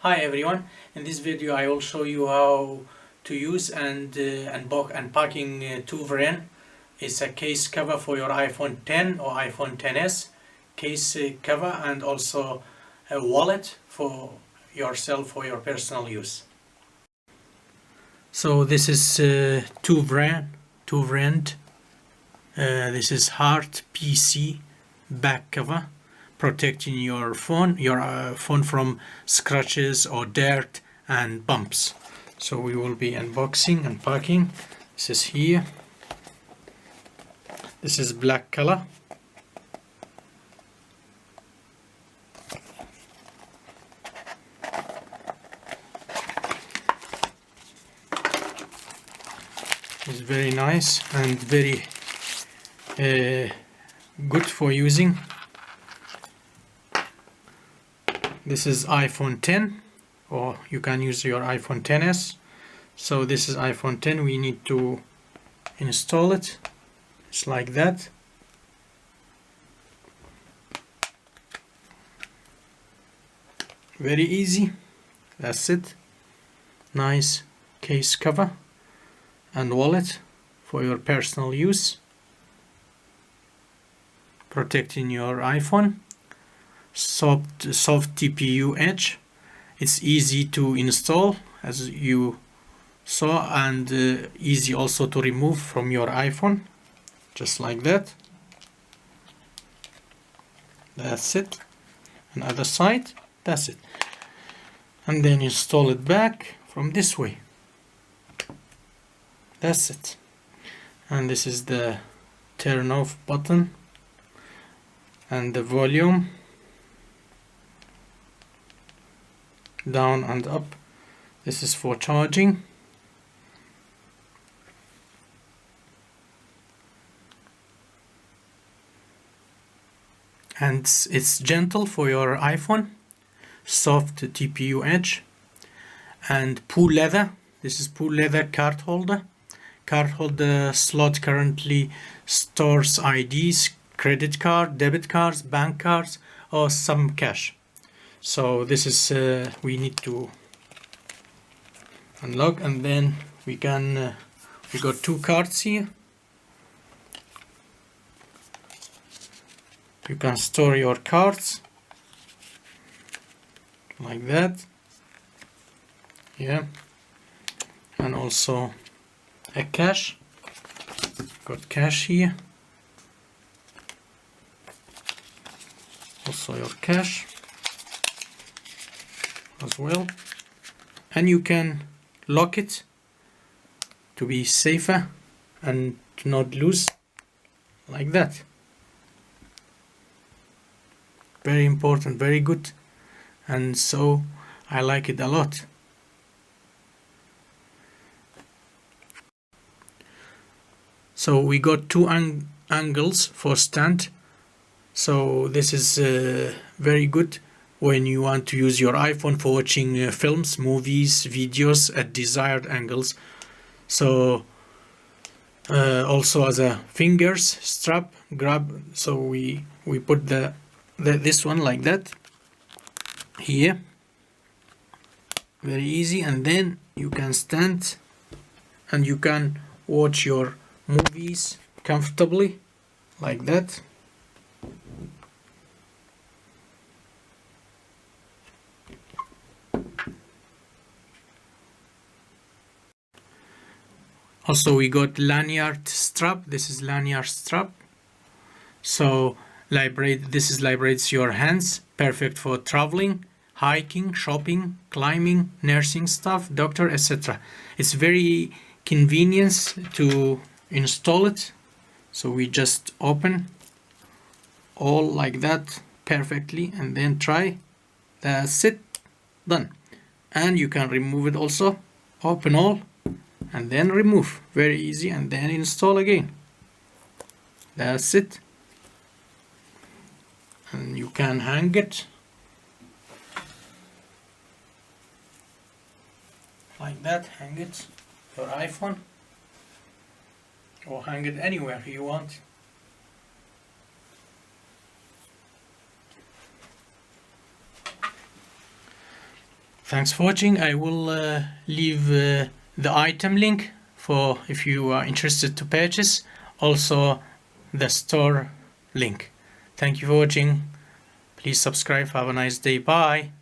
Hi everyone, in this video I will show you how to use and unpacking TOOVREN. It's a case cover for your iPhone 10 or iPhone 10s, case cover, and also a wallet for yourself for your personal use. So this is TOOVREN. This is hard PC back cover, protecting your phone from scratches or dirt and bumps. So we will be unboxing and packing. This is here. This is black color. It's very nice and very good for using. This is iPhone 10, or you can use your iPhone 10s. So this is iPhone 10. We need to install it. It's like that. Very easy. That's it. Nice case cover and wallet for your personal use, protecting your iPhone. Soft TPU edge. It's easy to install, as you saw, and easy also to remove from your iPhone, just like that. That's it. And other side, that's it. And then install it back from this way. That's it. And this is the turn off button and the volume, down and up. This is for charging. And it's gentle for your iPhone. Soft TPU edge and pull leather. This is pull leather card holder. Card holder slot currently stores IDs, credit card, debit cards, bank cards, or some cash. So this is we need to unlock, and then we can we got two cards here. You can store your cards like that, yeah, and also a cash. Got cash here, also your cash as well, and you can lock it to be safer and to not lose, like that. Very important, very good, and so I like it a lot. So we got two angles for stand, so this is very good when you want to use your iPhone for watching films, movies, videos at desired angles. So also as a fingers strap grab, so we put this one like that here, very easy, and then you can stand and you can watch your movies comfortably like that. Also we got lanyard strap. This is lanyard strap. So this is liberates your hands, perfect for traveling, hiking, shopping, climbing, nursing stuff, doctor, etc. It's very convenient to install it. So we just open all like that perfectly, and then try. That's it, done. And you can remove it also. Open all and then remove, very easy, and then install again. That's it. And you can hang it like that. Hang it your iPhone, or hang it anywhere you want. Thanks for watching. I will leave the item link for if you are interested to purchase, also the store link. Thank you for watching. Please subscribe. Have a nice day. Bye.